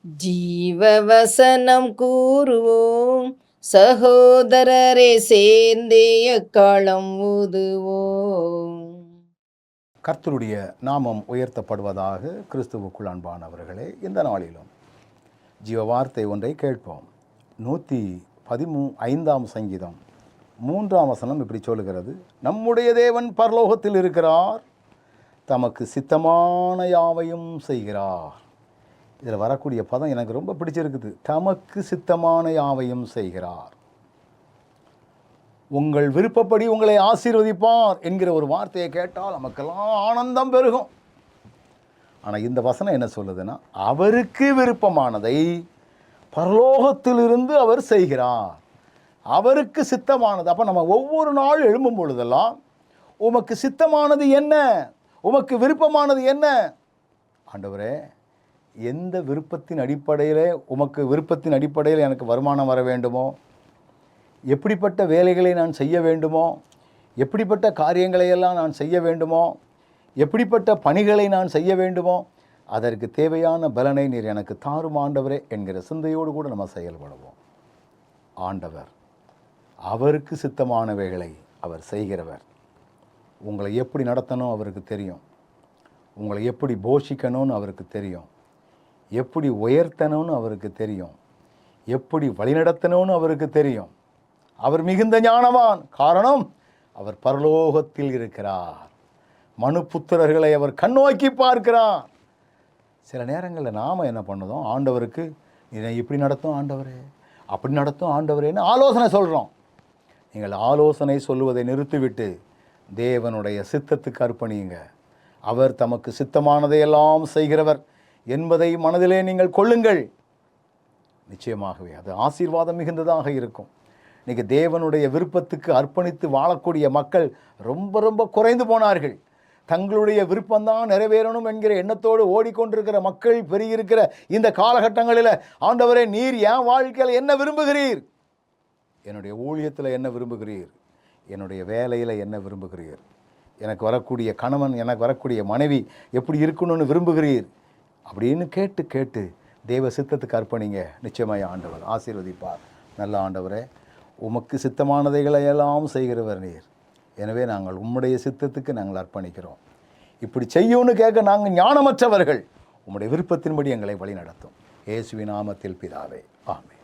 ஜீவவசனம் கூறுவோம், சகோதரரே சேர்ந்தே எக்காலம் ஊதுவோம். கர்த்தருடைய நாமம் உயர்த்தப்படுவதாக. கிறிஸ்துவுக்குள் அன்பானவர்களே, இந்த நாளிலும் ஜீவ வார்த்தை ஒன்றை கேட்போம். 115 சங்கீதம் 3 வசனம் இப்படி சொல்லுகிறது: நம்முடைய தேவன் பரலோகத்தில் இருக்கிறார், தமக்கு சித்தமான யாவையும் செய்கிறார். இதில் வரக்கூடிய பதம் எனக்கு ரொம்ப பிடிச்சிருக்குது. தமக்கு சித்தமான யாவையும் செய்கிறார். உங்கள் விருப்பப்படி உங்களை ஆசீர்வதிப்பார் என்கிற ஒரு வார்த்தையை கேட்டால் நமக்கெல்லாம் ஆனந்தம் பெருகும். ஆனால் இந்த வசனம் என்ன சொல்லுதுன்னா, அவருக்கு விருப்பமானதை பரலோகத்திலிருந்து அவர் செய்கிறார். அவருக்கு சித்தமானது. அப்போ நம்ம ஒவ்வொரு நாள் எழும்பும் பொழுதெல்லாம் உமக்கு சித்தமானது என்ன, உமக்கு விருப்பமானது என்ன? ஆண்டவரே, எந்த விருப்பத்தின் அடிப்படையில், உமக்கு விருப்பத்தின் அடிப்படையில் எனக்கு வருமானம் வர வேண்டுமோ, எப்படிப்பட்ட வேலைகளை நான் செய்ய வேண்டுமோ, எப்படிப்பட்ட காரியங்களையெல்லாம் நான் செய்ய வேண்டுமோ, எப்படிப்பட்ட பணிகளை நான் செய்ய வேண்டுமோ, அதற்கு தேவையான பலனை நீர் எனக்கு தாரும் ஆண்டவரே என்கிற சிந்தையோடு கூட நம்ம செயல்படுவோம். ஆண்டவர் அவருக்கு சித்தமானவைகளை அவர் செய்கிறவர். உங்களை எப்படி நடத்தணும் அவருக்கு தெரியும். உங்களை எப்படி போஷிக்கணும்னு அவருக்கு தெரியும். எப்படி உயர்த்தணும்னு அவருக்கு தெரியும். எப்படி வழிநடத்தணும்னு அவருக்கு தெரியும். அவர் மிகுந்த ஞானவான். காரணம், அவர் பரலோகத்தில் இருக்கிறார். மனு புத்திரர்களை அவர் கண்ணோக்கி பார்க்கிறார். சில நேரங்களில் நாம் என்ன பண்ணுதோம், ஆண்டவருக்கு இதை இப்படி நடத்தும் ஆண்டவரே, அப்படி நடத்தும் ஆண்டவரேன்னு ஆலோசனை சொல்கிறோம். நீங்கள் ஆலோசனை சொல்லுவதை நிறுத்திவிட்டு தேவனுடைய சித்தத்துக்கு அர்ப்பணியுங்க. அவர் தமக்கு சித்தமானதையெல்லாம் செய்கிறவர் என்பதை மனதிலே நீங்கள் கொள்ளுங்கள். நிச்சயமாகவே அது ஆசீர்வாதம் மிகுந்ததாக இருக்கும். இன்றைக்கி தேவனுடைய விருப்பத்துக்கு அர்ப்பணித்து வாழக்கூடிய மக்கள் ரொம்ப ரொம்ப குறைந்து போனார்கள். தங்களுடைய விருப்பம்தான் நிறைவேறணும் என்கிற எண்ணத்தோடு ஓடிக்கொண்டிருக்கிற மக்கள் பெருகியிருக்கிற இந்த காலகட்டங்களில், ஆண்டவரே, நீர் என் வாழ்க்கையில் என்ன விரும்புகிறீர்? என்னுடைய ஊழியத்தில் என்ன விரும்புகிறீர்? என்னுடைய வேலையில் என்ன விரும்புகிறீர்? எனக்கு வரக்கூடிய கணவன், எனக்கு வரக்கூடிய மனைவி எப்படி இருக்கணும்னு விரும்புகிறீர்? அப்படின்னு கேட்டு கேட்டு தேவ சித்தத்துக்கு அர்ப்பணிங்க. நிச்சயமாய் ஆண்டவர் ஆசீர்வதிப்பார். நல்ல ஆண்டவரே, உமக்கு சித்தமானதைகளை எல்லாம் செய்கிறவர் நீர். எனவே நாங்கள் உம்முடைய சித்தத்துக்கு நாங்கள் அர்ப்பணிக்கிறோம். இப்படி செய்யும்னு கேட்க நாங்கள் ஞானமற்றவர்கள். உம்முடைய விருப்பத்தின்படி எங்களை வழி நடத்தும். இயேசுவின் நாமத்தில் பிதாவே, ஆமென்.